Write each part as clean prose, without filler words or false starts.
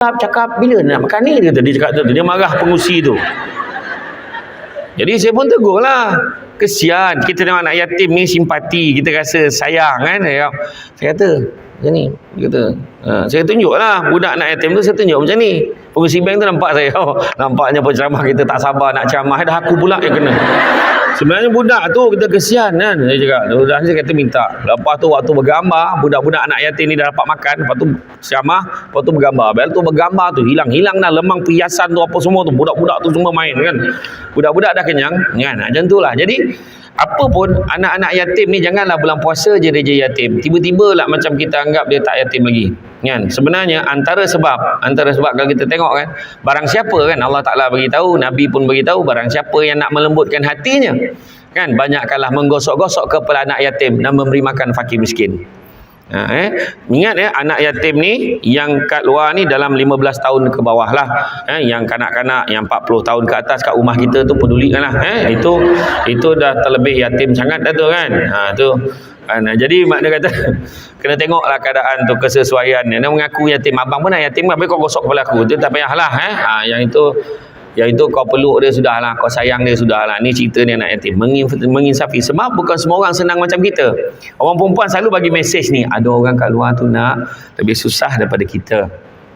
cakap bila nak makan ni, dia cakap tu, dia marah pengusi tu. Jadi saya pun tegur lah, kesian kita tengok anak yatim ni, simpati, kita rasa sayang kan. Saya kata macam ni, dia kata, saya tunjuk lah budak anak yatim tu, saya tunjuk macam ni. Pengurusi bank tu nampak saya, nampaknya penceramah kita tak sabar nak ceramah, dah aku pula yang kena. Sebenarnya budak tu kita kesian kan, saya cakap. Dan saya kata minta. Lepas tu waktu bergambar, budak-budak anak yatim ni dah dapat makan, lepas tu ceramah, lepas tu bergambar. Lepas tu bergambar tu hilang dah lemang perhiasan tu apa semua tu, budak-budak tu semua main kan. Budak-budak dah kenyang kan. Macam itulah. Jadi apa pun anak-anak yatim ni, janganlah bulan puasa je dia jadi yatim. Tiba-tiba lah macam kita anggap dia tak yatim lagi. Kan? Sebenarnya antara sebab kalau kita tengok kan, barang siapa kan Allah Taala bagi tahu, Nabi pun bagi tahu, barang siapa yang nak melembutkan hatinya kan, banyakkanlah menggosok-gosok kepala anak yatim dan memberi makan fakir miskin. Ingat ya, anak yatim ni yang kat luar ni dalam 15 tahun ke bawah lah, yang kanak-kanak yang 40 tahun ke atas kat rumah kita tu pedulikan lah, itu dah terlebih yatim sangat dah tu kan. Jadi makna kata kena tengoklah keadaan tu, kesesuaian. Dia mengaku yatim, abang pun nak yatim, habis kau gosok kepala aku tu, tak payahlah. Yang itu kau peluk dia sudahlah, kau sayang dia sudahlah. Ni cerita ni anak yatim, menginsafi. Sebab bukan semua orang senang macam kita. Orang perempuan selalu bagi mesej ni, ada orang kat luar tu nak lebih susah daripada kita.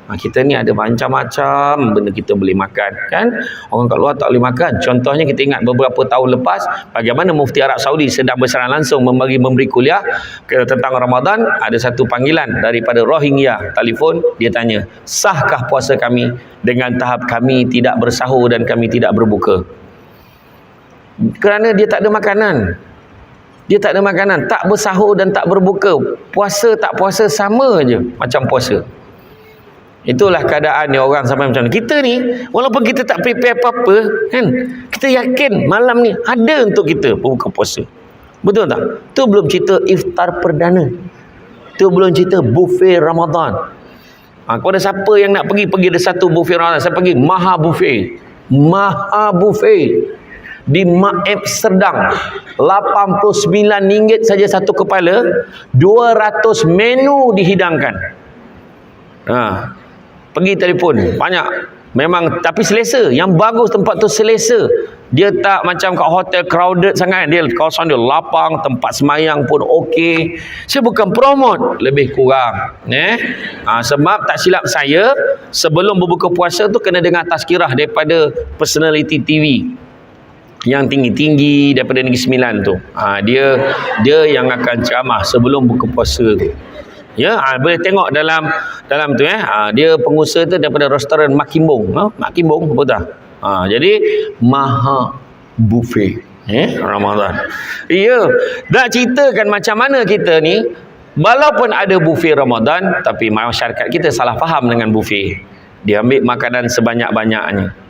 Kita ni ada macam-macam benda kita boleh makan kan. Orang kat luar tak boleh makan. Contohnya kita ingat beberapa tahun lepas bagaimana Mufti Arab Saudi sedang berserang langsung memberi kuliah tentang Ramadan. Ada satu panggilan daripada Rohingya, telefon, dia tanya, sahkah puasa kami dengan tahap kami tidak bersahur dan kami tidak berbuka? Kerana dia tak ada makanan. Dia tak ada makanan, tak bersahur dan tak berbuka. Puasa tak puasa sama je macam puasa. Itulah keadaan ni orang sampai macam ni. Kita ni walaupun kita tak prepare apa-apa kan, kita yakin malam ni ada untuk kita berbuka puasa. Betul tak? Tu belum cerita iftar perdana. Tu belum cerita buffet Ramadan. Kepada siapa yang nak pergi ada satu buffet Ramadan. Saya pergi Maha Buffet di Maib Serdang, RM89 saja satu kepala, 200 menu dihidangkan. Pergi telefon banyak memang, tapi selesa. Yang bagus tempat tu selesa, dia tak macam kat hotel crowded sangat. Dia kawasan dia lapang, tempat semayang pun okey. Saya bukan promote, lebih kurang sebab tak silap saya, sebelum berbuka puasa tu kena dengar tazkirah daripada personality TV yang tinggi-tinggi daripada Negeri Sembilan tu. Dia yang akan ceramah sebelum buka puasa tu. Ya, boleh tengok dalam tu dia pengusaha tu daripada restoran Mak Kimbong. Mak Kimbong betul tak? Jadi Maha Buffet Ramadan. Ya, nak ceritakan macam mana kita ni walaupun ada buffet Ramadan, tapi masyarakat kita salah faham dengan buffet. Dia ambil makanan sebanyak-banyaknya.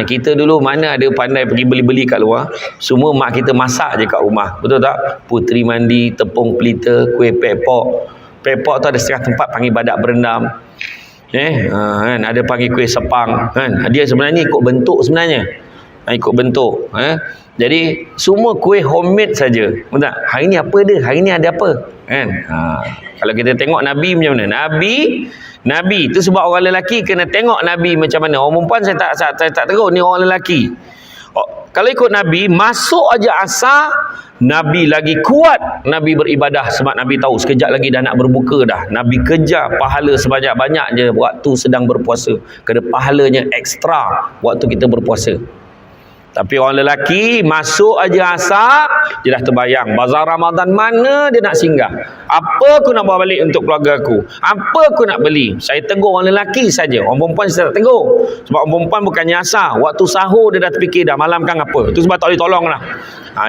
Kita dulu mana ada pandai pergi beli-beli kat luar. Semua mak kita masak je kat rumah. Betul tak? Puteri mandi, tepung pelita, kuih pepok. Pepok tu ada setengah tempat panggil badak berendam. Kan? Ada panggil kuih sepang. Kan? Dia sebenarnya ikut bentuk sebenarnya. Ikut bentuk. Jadi semua kuih homemade saja. Betul tak? Hari ni apa dia? Hari ni ada apa? Kan? Kalau kita tengok Nabi macam mana? Nabi tu sebab orang lelaki kena tengok Nabi macam mana. Orang perempuan saya tak tahu ni orang lelaki. Kalau ikut Nabi, masuk aja asar, Nabi lagi kuat Nabi beribadah sebab Nabi tahu sekejap lagi dah nak berbuka dah. Nabi kejar pahala sebanyak-banyak je waktu sedang berpuasa. Kena pahalanya ekstra waktu kita berpuasa. Tapi orang lelaki masuk aja asar, dia dah terbayang bazar Ramadan mana dia nak singgah. Apa aku nak bawa balik untuk keluarga aku? Apa aku nak beli? Saya tegur orang lelaki saja. Orang perempuan saya tak tegur. Sebab orang perempuan bukannya asar. Waktu sahur dia dah terfikir dah malam kan apa. Itu sebab tak boleh tolong lah.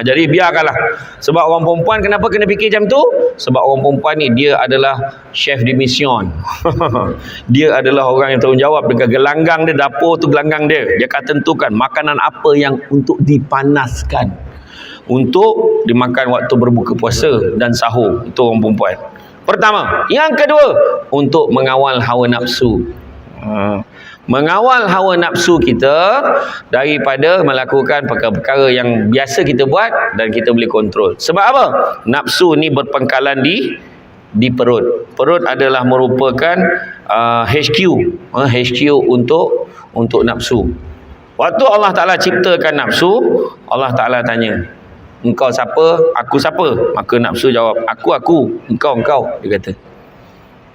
Jadi biarkanlah. Sebab orang perempuan kenapa kena fikir macam tu? Sebab orang perempuan ni dia adalah chef de mission. Dia adalah orang yang tanggungjawab dengan gelanggang dia, dapur tu gelanggang dia. Dia akan tentukan makanan apa yang untuk dipanaskan, untuk dimakan waktu berbuka puasa dan sahur. Itu orang perempuan. Pertama. Yang kedua, untuk mengawal hawa nafsu. Mengawal hawa nafsu kita daripada melakukan perkara-perkara yang biasa kita buat dan kita boleh kontrol. Sebab apa? Nafsu ni berpangkalan di di perut. Perut adalah merupakan HQ untuk nafsu. Waktu Allah Ta'ala ciptakan nafsu, Allah Ta'ala tanya, engkau siapa? Aku siapa? Maka nafsu jawab, aku, engkau, dia kata.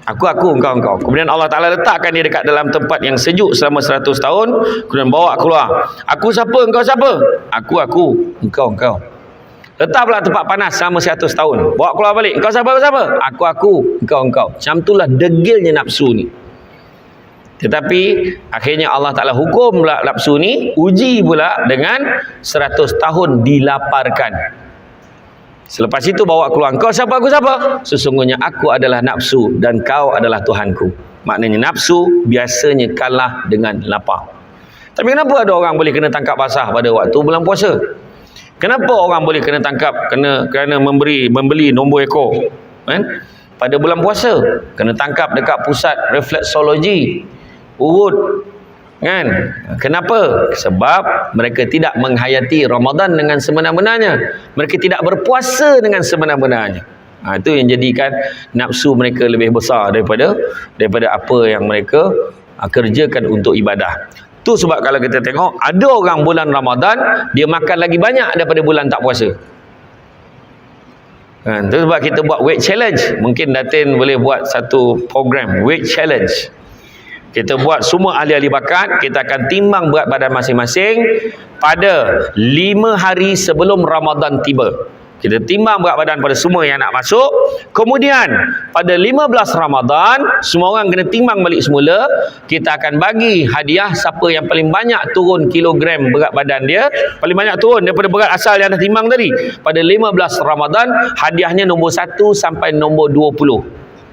Aku, engkau. Kemudian Allah Ta'ala letakkan dia dekat dalam tempat yang sejuk selama 100 tahun. Kemudian bawa keluar. Aku siapa? Engkau siapa? Aku, engkau. Letak pula tempat panas selama 100 tahun. Bawa keluar balik. Engkau siapa? Aku, engkau. Macam itulah degilnya nafsu ni. Tetapi akhirnya Allah Ta'ala hukum pula nafsu ni, uji pula dengan 100 tahun dilaparkan. Selepas itu bawa keluar, kau siapa, aku siapa? Sesungguhnya aku adalah nafsu dan kau adalah Tuhanku. Maknanya nafsu biasanya kalah dengan lapar. Tapi kenapa ada orang boleh kena tangkap basah pada waktu bulan puasa? Kenapa orang boleh kena tangkap kerana membeli nombor ekor pada bulan puasa? Kena tangkap dekat pusat refleksologi urut. Kan? Kenapa? Sebab mereka tidak menghayati Ramadan dengan sebenar-benarnya. Mereka tidak berpuasa dengan sebenar-benarnya. Itu yang jadikan nafsu mereka lebih besar daripada apa yang mereka kerjakan untuk ibadah. Tu sebab kalau kita tengok, ada orang bulan Ramadan dia makan lagi banyak daripada bulan tak puasa. Itu sebab kita buat weight challenge. Mungkin Datin boleh buat satu program weight challenge. Kita buat semua ahli-ahli bakat, kita akan timbang berat badan masing-masing pada 5 hari sebelum Ramadan tiba. Kita timbang berat badan pada semua yang nak masuk. Kemudian pada 15 Ramadan, semua orang kena timbang balik semula. Kita akan bagi hadiah siapa yang paling banyak turun kilogram berat badan dia, paling banyak turun daripada berat asal yang dah timbang tadi. Pada 15 Ramadan, hadiahnya nombor 1 sampai nombor 20.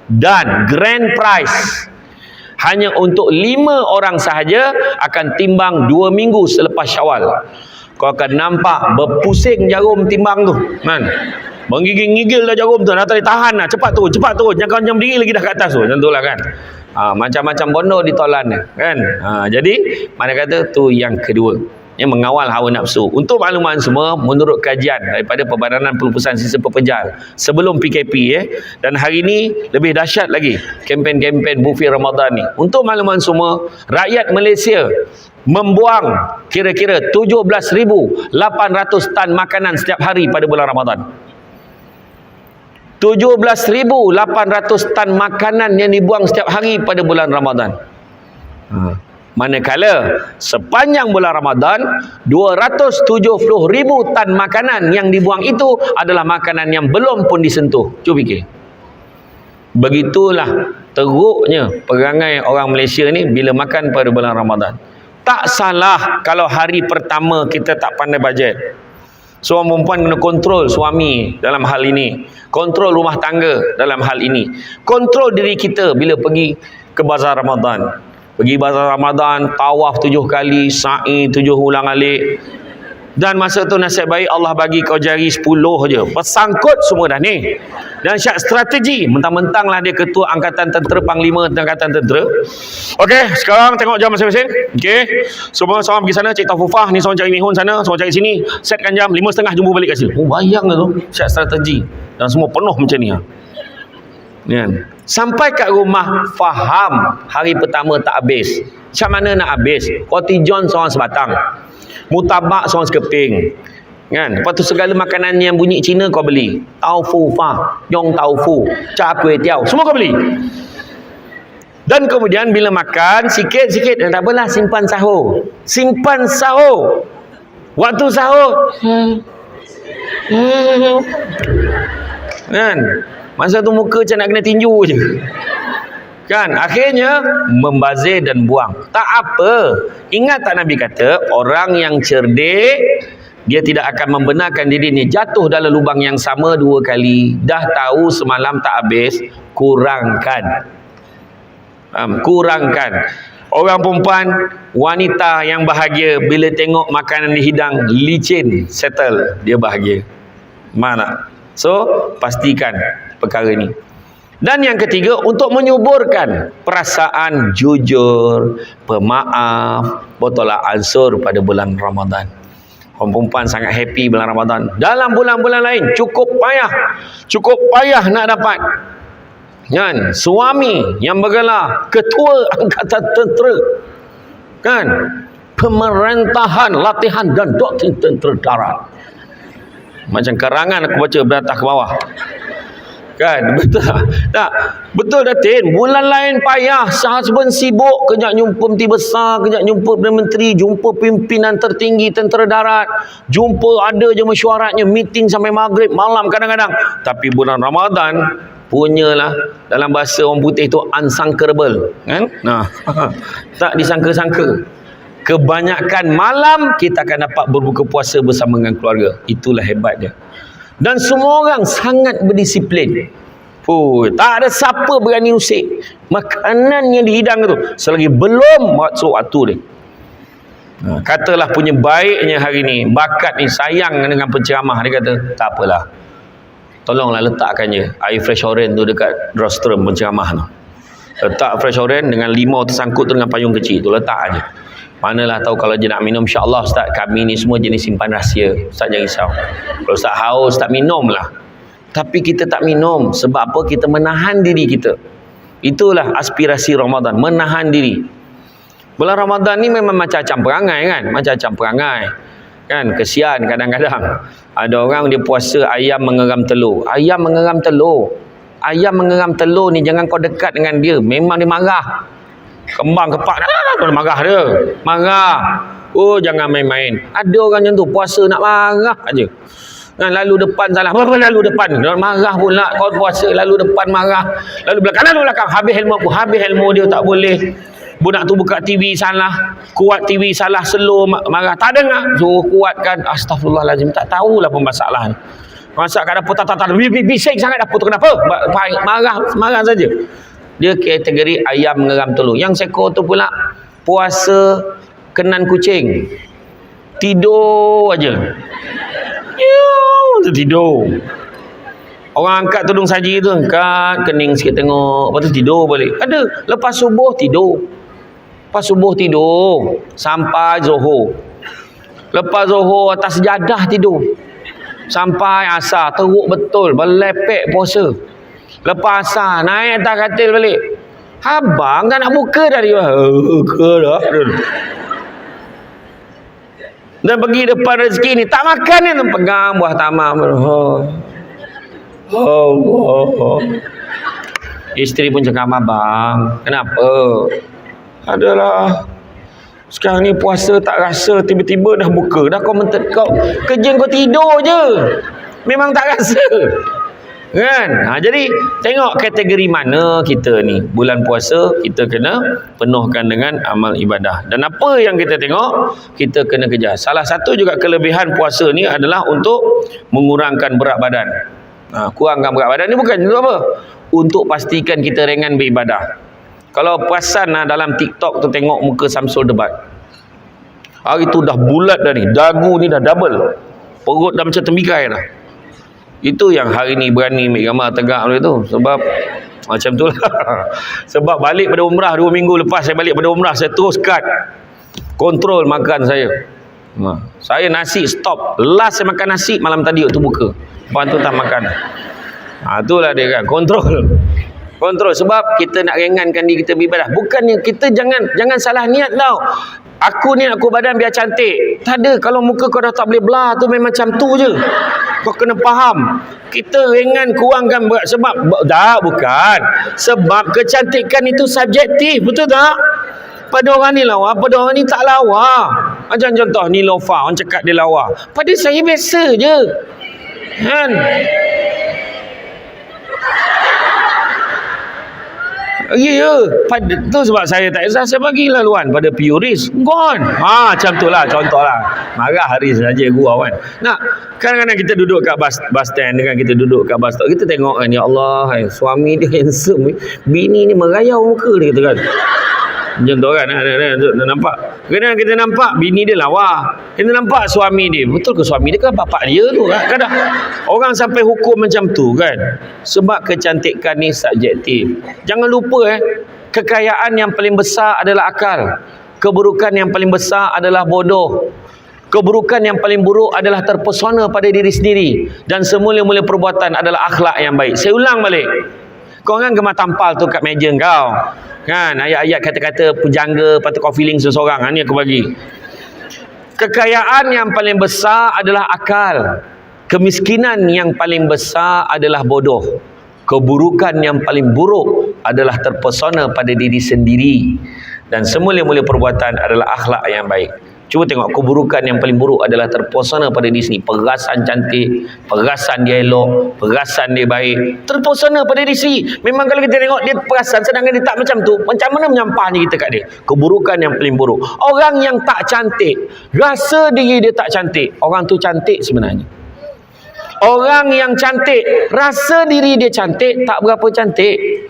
Dan grand prize hanya untuk 5 orang sahaja akan timbang 2 minggu selepas Syawal. Kau akan nampak berpusing jarum timbang tu, kan? Menggigil-gigil dah jarum tu, dah tak boleh tahan dah. Cepat turun. Jangan kau berdiri lagi dah kat atas tu. Macam itulah kan. Macam-macam bondo ditolan kan. Jadi mana kata tu yang kedua. Yang mengawal hawa nafsu. Untuk makluman semua, menurut kajian daripada Pembadanan Pelupusan Sisa Pepejal sebelum PKP dan hari ini lebih dahsyat lagi kempen-kempen buffet Ramadan ni. Untuk makluman semua, rakyat Malaysia membuang kira-kira 17,800 tan makanan setiap hari pada bulan Ramadan. 17,800 tan makanan yang dibuang setiap hari pada bulan Ramadan. Manakala sepanjang bulan Ramadan 270,000 tan makanan yang dibuang itu adalah makanan yang belum pun disentuh. Cuba fikir. Begitulah teruknya perangai orang Malaysia ni bila makan pada bulan Ramadan. Tak salah kalau hari pertama kita tak pandai bajet. Seorang perempuan kena kontrol suami dalam hal ini, kontrol rumah tangga dalam hal ini, kontrol diri kita bila pergi ke bazar Ramadan. Pergi bazar Ramadan, tawaf 7 kali, sa'i 7 ulang-alik. Dan masa tu nasib baik Allah bagi kau jari 10 je. Bersangkut semua dah ni. Dan syak strategi. Mentang-mentanglah dia ketua Angkatan Tentera Panglima Angkatan Tentera. Okey, sekarang tengok jam masing-masing. Okey. Semua seorang pergi sana cari tafufah, ni seorang cari mihun sana, seorang cari sini. Setkan jam 5.30 jumpa balik kat sini. Oh, bayang tu syak strategi. Dan semua penuh macam ni. Kan? Sampai kat rumah faham hari pertama tak habis. Macam mana nak habis? Roti john seorang sebatang, mutabak seorang sekeping, kan? Lepas tu segala makanan yang bunyi Cina kau beli. Taufu fa, yong taufu, char kway teow, semua kau beli. Dan kemudian bila makan sikit-sikit, tak apalah, simpan sahur. Simpan sahur. Waktu sahur kan? Masa tu muka macam nak kena tinju je. Kan? Akhirnya membazir dan buang. Tak apa. Ingat tak Nabi kata, orang yang cerdik dia tidak akan membenarkan dirinya jatuh dalam lubang yang sama 2 kali. Dah tahu semalam tak habis, kurangkan. Kurangkan. Orang perempuan, wanita yang bahagia bila tengok makanan dihidang licin, settle, dia bahagia. Mana? So, pastikan perkara ini. Dan yang ketiga, untuk menyuburkan perasaan jujur, pemaaf, bertolak ansur pada bulan Ramadan. Orang perempuan sangat happy bulan Ramadan. Dalam bulan-bulan lain cukup payah nak dapat. kan, suami yang bergelar ketua angkatan tentera, kan, pemerintahan, latihan dan doktrin tentera darat. Macam karangan aku baca beratas ke bawah, kan, betul tak? Betul Datin, bulan lain payah, husband sibuk, kejap jumpa Menteri Besar, kejap jumpa Perdana Menteri, jumpa pimpinan tertinggi tentera darat, jumpa ada je mesyuaratnya, meeting sampai maghrib, malam kadang-kadang. Tapi bulan Ramadan punyalah, dalam bahasa orang putih tu unsangkerable, kan? Nah, tak disangka-sangka. Kebanyakan malam kita akan dapat berbuka puasa bersama dengan keluarga. Itulah hebatnya. Dan semua orang sangat berdisiplin. Tak ada siapa berani usik makanan yang dihidang tu selagi belum masuk waktu dia. Katalah punya baiknya hari ni, bakat ni, sayang dengan penceramah, dia kata tak apalah, tolonglah letakkan je air fresh orange tu dekat rostrum penceramah tu. Letak fresh orange dengan limau tersangkut tu dengan payung kecil tu, letak aje. Manalah tahu kalau dia nak minum, insya-Allah Ustaz, kami ni semua jenis simpan rahsia. Ustaz jangan risau. Kalau Ustaz haus, tak minum lah. Tapi kita tak minum sebab apa? Kita menahan diri kita. Itulah aspirasi Ramadan, menahan diri. Bulan Ramadan ni memang macam-macam perangai, kan? Macam-macam perangai, kan? Kesian kadang-kadang ada orang dia puasa ayam mengeram telur. Ayam mengeram telur, ayam mengeram telur ni jangan kau dekat dengan dia, memang dia marah. Kembang kepak dia marah, dia marah. Oh, jangan main-main. Ada orang macam tu, puasa nak marah aja. Lalu depan salah, apa lalu depan marah pula. Kau puasa lalu depan marah, lalu belakang habis ilmu aku, habis ilmu dia. Tak boleh. Budak tu buka TV salah, kuat TV salah, slow marah. Tak dengar, suruh kuatkan. Astagfirullahalazim, tak tahulah pemasalah. Masak kat dapur, tak bising sangat dapur tu, kenapa? Marah saja. Dia kategori ayam mengeram telur. Yang seekor tu pula puasa kenan kucing, tidur aja. Tidur. Orang angkat tudung saji tu, angkat kening sikit tengok, lepas tu tidur balik. Ada lepas subuh tidur. Lepas subuh tidur sampai Zuhur. Lepas Zuhur atas sejadah tidur sampai asar, teruk betul, berlepek puasa. Lepas asar naik atas katil balik. Abang kan nak buka dari buka dah. Dan pergi depan rezeki ni, tak makan ni, pegang buah tamar. Isteri pun cakap, abang kenapa? Adalah sekarang ni puasa tak rasa, tiba-tiba dah buka dah. Kau kerja kau tidur je, memang tak rasa, kan? Jadi tengok kategori mana kita ni. Bulan puasa kita kena penuhkan dengan amal ibadah. Dan apa yang kita tengok, kita kena kejar. Salah satu juga kelebihan puasa ni adalah untuk mengurangkan berat badan. Kurangkan berat badan ni bukan untuk apa? Untuk pastikan kita ringan beribadah. Kalau perasan dalam TikTok tu tengok muka Samsul debat, hari tu dah bulat dah ni, dagu ni dah double, perut dah macam tembikai dah. Itu yang hari ni berani ambil gambar tegak tu. Sebab macam tu lah. Sebab balik pada umrah 2 minggu lepas, saya balik pada umrah, saya terus cut, kontrol makan saya. Saya nasi stop. Last saya makan nasi malam tadi waktu buka, lepas tu tak makan. Itulah dia kan, kontrol. Sebab kita nak ringankan diri kita beribadah. Bukannya kita jangan salah niat tau. Aku ni aku badan biar cantik. Tak ada. Kalau muka kau dah tak boleh belah tu, memang macam tu je. Kau kena faham. Kita ringan kurangkan berat. Sebab bukan. Sebab kecantikan itu subjektif. Betul tak? Pada orang ni lawa, pada orang ni tak lawa. Macam contoh ni Lofa, orang cakap dia lawa. Pada saya biasa je, kan? Ya, tu sebab saya tak kisah, saya bagi laluan pada purist. Gone. Macam tu lah, contoh lah. Marah hari saja gurau kan. Nah, kadang-kadang kita duduk kat bus stand, dengan kita duduk kat bus stop, kita tengok kan, ya Allah, suami dia handsome, bini ni merayau muka dia, kata kan. Macam tu kan, nampak. Kadang kita nampak bini dia lawa, kita nampak suami dia. Betul ke suami dia kan bapak dia tu kan? Kadang orang sampai hukum macam tu kan. Sebab kecantikan ni subjektif. Jangan lupa kekayaan yang paling besar adalah akal. Keburukan yang paling besar adalah bodoh. Keburukan yang paling buruk adalah terpesona pada diri sendiri. Dan semula-mula perbuatan adalah akhlak yang baik. Saya ulang balik. kau kan gemar tampal tu kat meja kau. Kan, ayat-ayat kata-kata pujangga, patut kau feeling seseorang. Ni aku bagi. Kekayaan yang paling besar adalah akal. Kemiskinan yang paling besar adalah bodoh. Keburukan yang paling buruk adalah terpesona pada diri sendiri. Dan semula-mula perbuatan adalah akhlak yang baik. Cuba tengok, keburukan yang paling buruk adalah terpesona pada diri sendiri. Perasaan cantik, perasaan dia elok, perasaan dia baik, terpesona pada diri sendiri. Memang kalau kita tengok dia perasan, sedangkan dia tak macam tu, macam mana menyampahnya kita kat dia? Keburukan yang paling buruk. Orang yang tak cantik, rasa diri dia tak cantik, orang tu cantik sebenarnya. Orang yang cantik, rasa diri dia cantik, tak berapa cantik.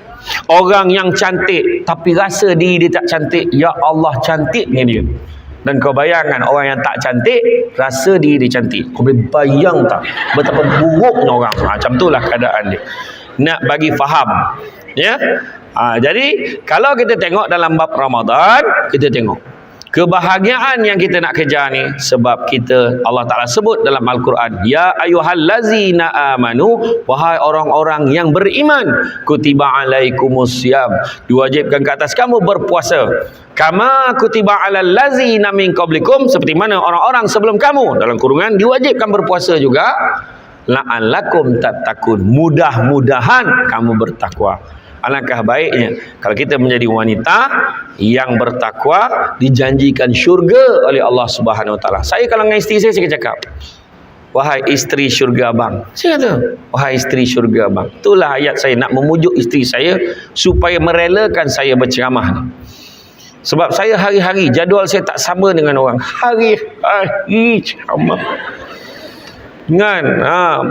Orang yang cantik tapi rasa diri dia tak cantik, ya Allah cantiknya dia. Dan kau bayangkan orang yang tak cantik rasa diri dia cantik. Kau boleh bayang tak betapa buruknya orang. Macam itulah keadaan dia. Nak bagi faham, ya. Jadi kalau kita tengok dalam bab Ramadan, kita tengok kebahagiaan yang kita nak kejar ni sebab kita, Allah Ta'ala sebut dalam Al-Quran, ya ayyuhallazina amanu, wahai orang-orang yang beriman, kutiba alaikumusiyam, diwajibkan ke atas kamu berpuasa, kama kutiba alal ladzina min qablikum, seperti mana orang-orang sebelum kamu, dalam kurungan diwajibkan berpuasa juga, la'allakum tattaqun, mudah-mudahan kamu bertakwa. Alangkah baiknya kalau kita menjadi wanita yang bertakwa, dijanjikan syurga oleh Allah Subhanahu Wa Taala. Saya kalau dengan isteri saya cakap, wahai isteri syurga abang. Saya kata, wahai isteri syurga abang. Itulah ayat saya nak memujuk isteri saya supaya merelakan saya berceramah ni. Sebab saya hari-hari jadual saya tak sama dengan orang. Hari-hari ceramah. Kan,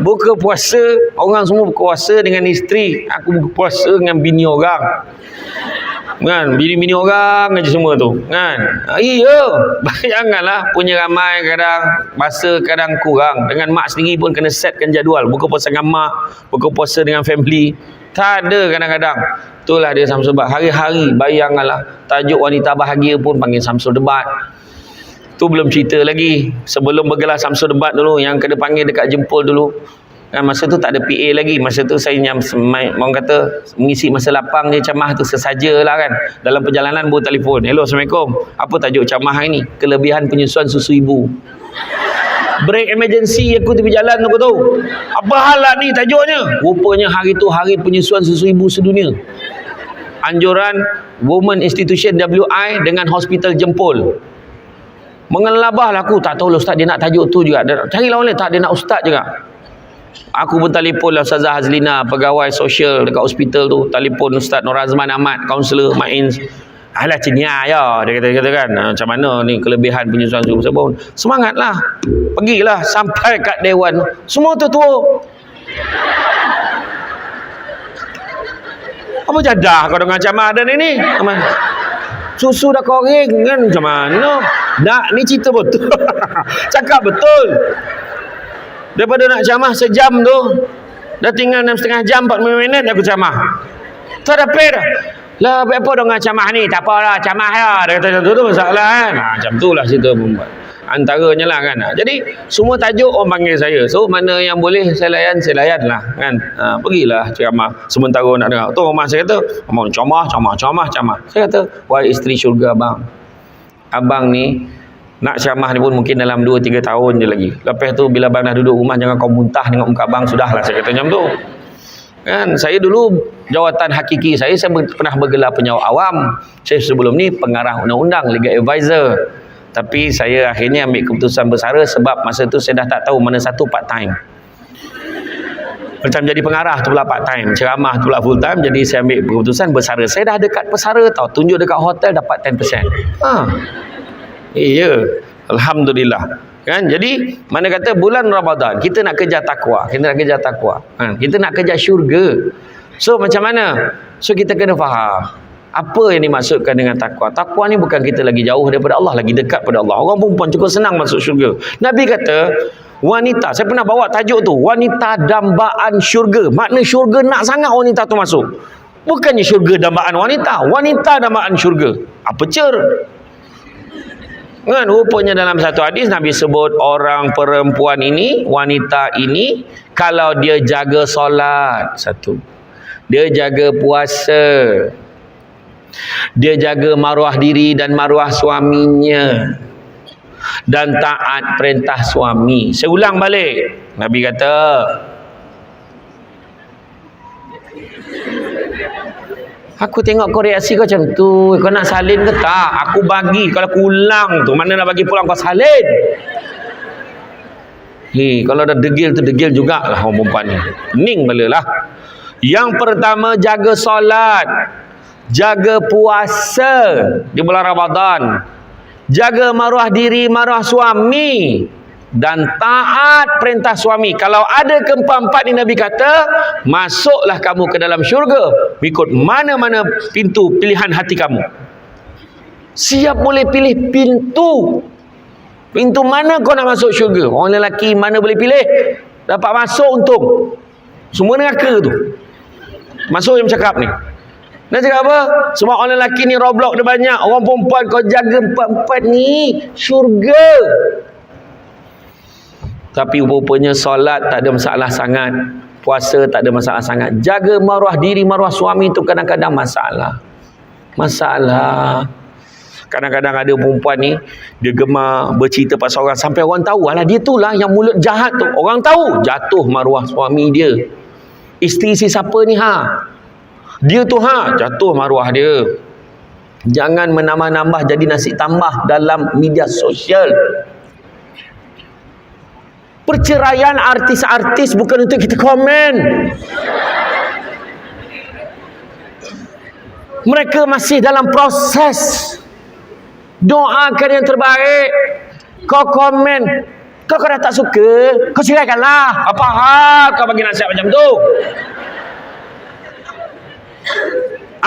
buka puasa, orang semua buka puasa dengan isteri, aku buka puasa dengan bini orang. Kan, bini-bini orang aja semua tu. Kan, iya, janganlah punya ramai kadang masa kadang kurang. Dengan mak sendiri pun kena setkan jadual, buka puasa dengan mak, buka puasa dengan family. Tak ada kadang-kadang. Itulah dia Samsul Debat. Hari-hari bayangkanlah tajuk wanita bahagia pun panggil Samsul Debat. Tu belum cerita lagi sebelum bergelar Samsul Debat dulu, yang kena panggil dekat Jempol dulu. Kan masa tu tak ada PA lagi. Masa tu saya orang kata mengisi masa lapang je camah tu sesajalah kan. Dalam perjalanan baru telefon. Hello, Assalamualaikum. Apa tajuk camah hari ni? Kelebihan penyusuan susu ibu. Break emergency aku tepi jalan aku tahu. Apa hal lah ni tajuknya? Rupanya hari tu hari penyusuan susu ibu sedunia. Anjuran Women Institution WI dengan Hospital Jempol. Mengelabahlah aku, tak tahu lah ustaz dia nak tajuk tu juga. Cari lawan lain, tak, dia nak ustaz juga. Aku pun telefon lah Ustazah Hazlina, pegawai sosial dekat hospital tu, telefon Ustaz Nur Azman Ahmad, kaunselor Main. Alah cenia ya, dia kata kan, macam mana ni kelebihan penyusuan susu pun. Semangatlah. Pergilah sampai kat dewan, semua tua-tua. Apa jadah kau dengan camah ada ni? Susu dah koreng kan, macam mana? Nak ni cerita betul. Cakap betul. Daripada nak camah sejam tu, dah tinggal 6,5 jam 40 minit aku camah. Tak ada pay dah. Lah apa dengan camah ni? Tak apalah, camah ya. Dia kata macam tu masalah kan. Macam tu lah cerita membuat. Antaranya lah kan. Jadi semua tajuk orang panggil saya. So mana yang boleh saya layan lah kan. Pergilah ceramah. Sementara nak dengar. Tu rumah saya kata, abang camah. Saya kata, wahai isteri syurga abang. Abang ni nak ceramah ni pun mungkin dalam 2-3 tahun je lagi. Lepas tu bila abang dah duduk rumah, jangan kau muntah tengok muka abang. Sudahlah saya kata macam tu. Kan, saya dulu jawatan hakiki saya pernah bergelar penyawat awam. Saya sebelum ni pengarah undang-undang, legal advisor. Tapi saya akhirnya ambil keputusan bersara sebab masa tu saya dah tak tahu mana satu part time. Macam jadi pengarah tu pula part time, ceramah tu pula full time, jadi saya ambil keputusan bersara. Saya dah dekat pesara tau, tunjuk dekat hotel dapat 10%. Iya, alhamdulillah. Kan, jadi mana kata bulan Ramadan kita nak kejar takwa, kita nak kejar syurga. So macam mana? So kita kena faham apa yang dimaksudkan dengan takwa. Takwa ni bukan kita lagi jauh daripada Allah, lagi dekat pada Allah. Orang perempuan cukup senang masuk syurga. Nabi kata wanita, saya pernah bawa tajuk tu, wanita dambaan syurga. Makna syurga nak sangat wanita tu masuk. Bukannya syurga dambaan wanita, wanita dambaan syurga. Apa cer? Kan, rupanya dalam satu hadis Nabi sebut orang perempuan ini, wanita ini, kalau dia jaga solat, satu, Dia jaga puasa. Dia jaga maruah diri dan maruah suaminya. Dan taat perintah suami. Saya ulang balik. Nabi kata, aku tengok kau reaksi kau macam tu. Kau nak salin ke tak? Aku bagi. Kalau aku ulang tu, mana nak bagi pulang kau salin? Kalau dah degil tu degil jugalah orang perempuan ni. Pening balalah. Yang pertama, jaga solat. Jaga puasa di bulan Ramadan. Jaga maruah diri, maruah suami. Dan taat perintah suami. Kalau ada keempat-empat ni Nabi kata, masuklah kamu ke dalam syurga. Ikut mana-mana pintu pilihan hati kamu. Siap boleh pilih pintu. Pintu mana kau nak masuk syurga? Orang lelaki mana boleh pilih? Dapat masuk untung. Semua neraka tu. Masuk yang cakap ni. Nak cakap apa? Sebab orang lelaki ni Roblox dia banyak. Orang perempuan kau jaga empat-empat ni, syurga. Tapi rupanya solat tak ada masalah sangat. Puasa tak ada masalah sangat. Jaga maruah diri, maruah suami tu kadang-kadang masalah. Kadang-kadang ada perempuan ni, dia gemar bercerita pasal orang. Sampai orang tahu, alah dia tu lah yang mulut jahat tu. Orang tahu, jatuh maruah suami dia. Isteri si siapa ni dia tu jatuh maruah dia. Jangan menambah-nambah jadi nasi tambah dalam media sosial. Perceraian artis-artis bukan untuk kita komen. Mereka masih dalam proses. Doakan yang terbaik. Kau komen, kau dah tak suka, kau ceraikanlah. Apa hal kau bagi nasihat macam tu?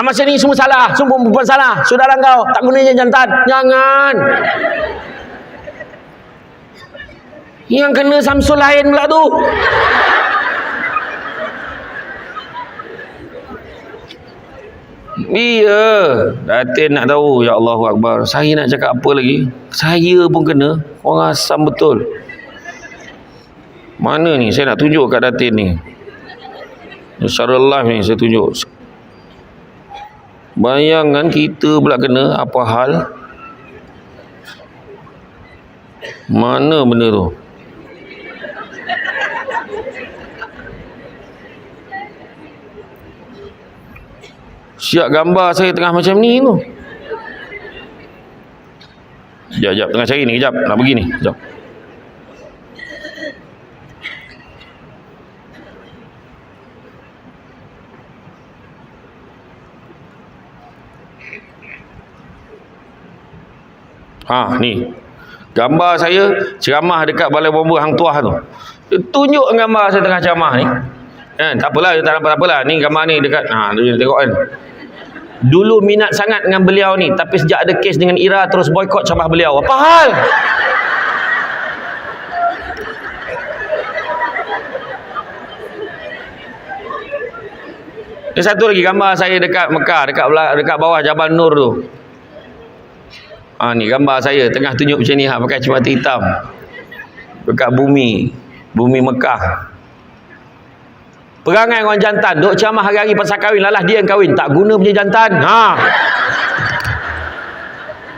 Masa ni semua salah, semua perempuan salah. Saudara kau tak gunanya jantan. Jangan. Yang kena Samsul lain pula tu. Iya, Datin nak tahu. Ya Allahu Akbar. Saya nak cakap apa lagi? Saya pun kena. Orang asam betul. Mana ni? Saya nak tunjuk kat Datin ni. Secara live ni saya tunjuk. Bayangan kita pula kena. Apa hal? Mana benda tu? Siap gambar saya tengah macam ni tu. Sekejap, tengah cari ni. Kejap, nak pergi ni. Sekejap. Ni. Gambar saya ceramah dekat Balai Bomba Hang Tuah tu. Dia tunjuk gambar saya tengah ceramah ni. Tak apalah, tak apalah. Ni gambar ni dekat. Dia tengok kan. Dulu minat sangat dengan beliau ni, tapi sejak ada kes dengan Ira terus boykot ceramah beliau. Apa hal? Ini satu lagi gambar saya dekat Mekah, dekat bawah Jabal Nur tu. Ni gambar saya tengah tunjuk macam ni, pakai kacamata hitam. Dekat bumi Mekah. Perangai orang jantan, duk ceramah hari-hari pasal kahwin, lalah dia yang kahwin, tak guna punya jantan.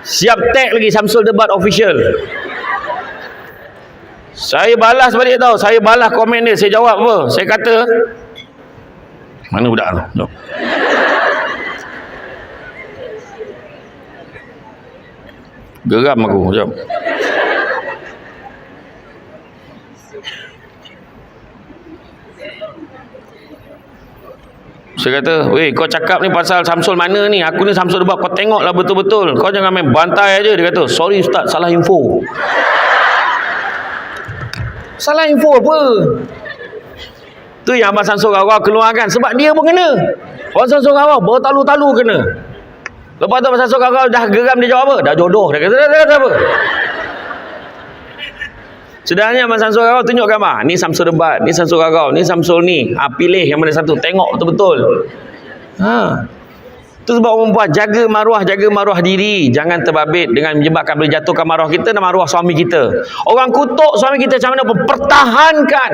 Siap tag lagi Samsul Debat Official. Saya balas balik tau, saya balas komen dia, saya jawab apa? Saya kata, mana budak tu? Jom. Geram aku, jom. Saya kata, weh, kau cakap ni pasal Samsul mana ni? Aku ni Samsul Debat, kau tengoklah betul-betul. Kau jangan main bantai aja. Dia kata, sorry Ustaz, salah info. Salah info apa? Tu yang Abang Samsul Gawau keluarkan. Sebab dia pun kena. Abang Samsul Gawau bertalu-talu kena. Lepas tu Abang Samsul Gawau dah geram, dia jawab apa? Dah jodoh. Dia kata apa? Sebenarnya Abang Samsul Gawau tunjuk gambar. Ni Samsul Debat, ni Samsul Gawau, ni Samsul ni. Pilih yang mana satu. Tengok betul-betul. Itu sebab orang perempuan jaga maruah diri. Jangan terbabit dengan menyebabkan boleh jatuhkan maruah kita dan maruah suami kita. Orang kutuk suami kita macam mana pun, pertahankan.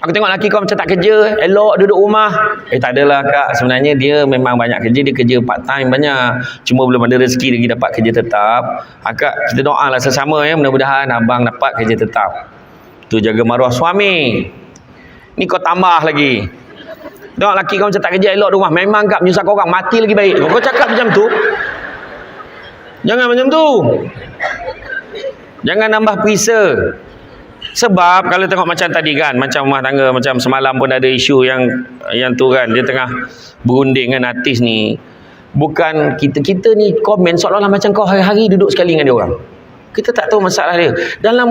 Aku tengok lelaki kau macam tak kerja, elok duduk rumah. Tak adalah kak, sebenarnya dia memang banyak kerja, dia kerja part time banyak. Cuma belum ada rezeki lagi dapat kerja tetap. Kak, kita doalah sesama ya, mudah-mudahan abang dapat kerja tetap. Tu jaga maruah suami. Ni kau tambah lagi. Tengok lelaki kau macam tak kerja, elok rumah. Memang kak menyusahkan orang, mati lagi baik. Kau cakap macam tu. Jangan macam tu. Jangan nambah perisa. Sebab kalau tengok macam tadi kan, macam rumah tangga, macam semalam pun ada isu yang tu kan, dia tengah berunding dengan artis ni. Bukan kita ni komen seolah-olah macam kau hari-hari duduk sekali dengan dia orang. Kita tak tahu masalah dia. Dalam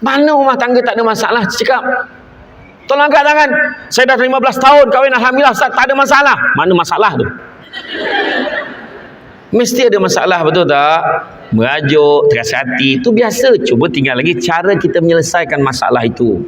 mana rumah tangga tak ada masalah? Cakap, tolong angkat tangan. Saya dah 15 tahun kahwin, alhamdulillah Ustaz, tak ada masalah. Mana masalah tu? Mesti ada masalah, betul tak? Merajuk, teras hati, itu biasa. Cuba tinggal lagi cara kita menyelesaikan masalah itu.